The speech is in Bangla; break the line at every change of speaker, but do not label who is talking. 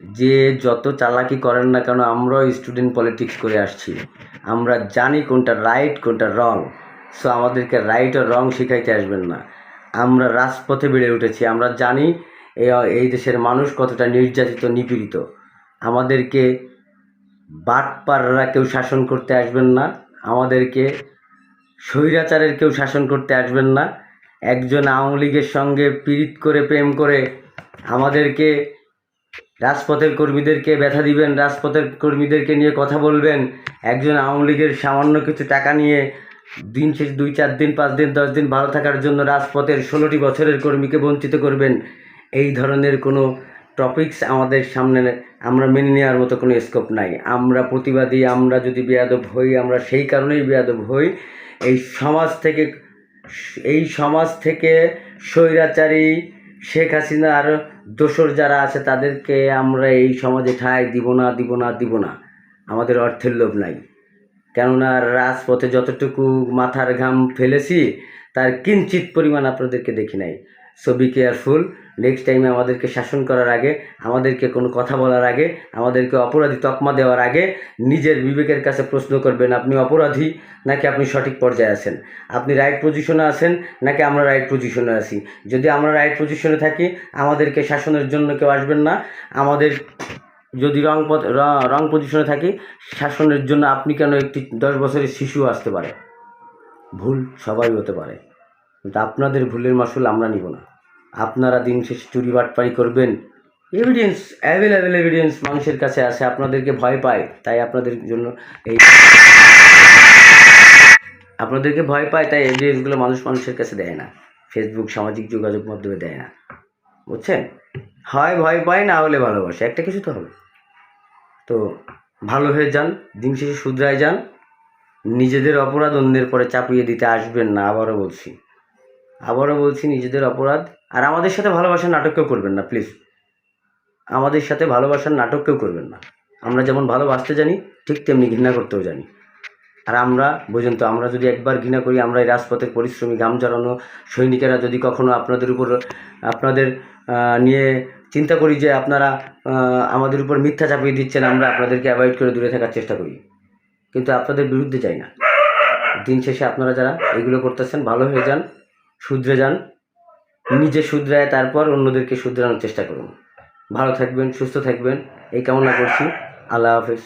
যে যত চালাকি করেন না কেন, আমরাও স্টুডেন্ট পলিটিক্স করে আসছি, আমরা জানি কোনটা রাইট কোনটা রং। সো আমাদেরকে রাইট আর রং শিখাইতে আসবেন না। আমরা রাজপথে বেড়ে উঠেছি, আমরা জানি এই দেশের মানুষ কতটা নির্যাতিত নিপীড়িত। আমাদেরকে বাটপাররা কেউ শাসন করতে আসবেন না, আমাদেরকে স্বৈরাচারের কেউ শাসন করতে আসবেন না। একজন আওয়ামী লীগের সঙ্গে পীড়িত করে প্রেম করে আমাদেরকে রাজপথের কর্মীদেরকে ব্যথা দিবেন, রাজপথের কর্মীদেরকে নিয়ে কথা বলবেন। একজন আওয়ামী লীগের সামান্য কিছু টাকা নিয়ে দিন শেষে 2-4 দিন 5 দিন 10 দিন ভালো থাকার জন্য রাজপথের 16টি বছরের কর্মীকে বঞ্চিত করবেন। এই ধরনের কোনো টপিকস আমাদের সামনে আমরা মেনে নেওয়ার মতো কোনো স্কোপ নাই। আমরা প্রতিবাদী, আমরা যদি বেয়াদব হই আমরা সেই কারণেই বেয়াদব হই। এই সমাজ থেকে স্বৈরাচারী শেখ হাসিনার দোসর যারা আছে তাদেরকে আমরা এই সমাজে ঠাঁই দিব না। আমাদের অর্থের লোভ নাই, কেননা রাজপথে যতটুকু মাথার ঘাম ফেলেছি তার কিঞ্চিত পরিমাণ আপনাদেরকে দেখি নাই। So be careful. নেক্সট টাইমে আমাদেরকে শাসন করার আগে, আমাদেরকে কোনো কথা বলার আগে, আমাদেরকে অপরাধী তকমা দেওয়ার আগে নিজের বিবেকের কাছে প্রশ্ন করবেন, আপনি অপরাধী নাকি আপনি সঠিক পর্যায়ে আছেন, আপনি রাইট পজিশনে আছেন নাকি আমরা রাইট পজিশনে আছি। যদি আমরা রাইট পজিশনে থাকি আমাদেরকে শাসনের জন্য কেউ আসবেন না। আমাদের যদি রং পজিশনে থাকি শাসনের জন্য আপনি কেন একটি 10 বছরের শিশু আসতে পারে। ভুল সবাই হতে পারে, কিন্তু আপনাদের ভুলের মাসুল আমরা নিব না। আপনারা দিন শেষে চুরি বাটপারি করবেন, এভিডেন্স অ্যাভেলেবেল এভিডেন্স মানুষের কাছে আছে, আপনাদেরকে ভয় পায় তাই আপনাদেরকে ভয় পায় তাই এভিডেন্সগুলো মানুষের কাছে দেয় না, ফেসবুক সামাজিক যোগাযোগ মাধ্যমে দেয় না, বুঝছেন? হয় ভয় পায়, না হলে ভালোবাসে, একটা কিছু তো হবে। তো ভালো হয়ে যান, দিন শেষে শুধরায় যান, নিজেদের অপরাধ অন্যের পরে চাপিয়ে দিতে আসবেন না। আবারও বলছি নিজেদের অপরাধ আর আমাদের সাথে ভালোবাসার নাটক কেউ করবেন না প্লিজ। আমাদের সাথে ভালোবাসার নাটক কেউ করবেন না। আমরা যেমন ভালোবাসতে জানি ঠিক তেমনি ঘৃণা করতেও জানি। আর আমরা যদি একবার ঘৃণা করি, আমরা এই রাজপথের পরিশ্রমী ঘাম ঝরানো সৈনিকেরা যদি কখনো আপনাদের নিয়ে চিন্তা করি যে আপনারা আমাদের উপর মিথ্যা চাপিয়ে দিচ্ছেন, আমরা আপনাদেরকে অ্যাভয়েড করে দূরে থাকার চেষ্টা করি, কিন্তু আপনাদের বিরুদ্ধে যাই না। দিন শেষে আপনারা যারা এগুলো করতেছেন ভালো হয়ে যান, শুধরে যান, নিজে শুধরায় তারপর অন্যদেরকে শুধরানোর চেষ্টা করুন। ভালো থাকবেন, সুস্থ থাকবেন এই কামনা করছি। আল্লাহ হাফেজ।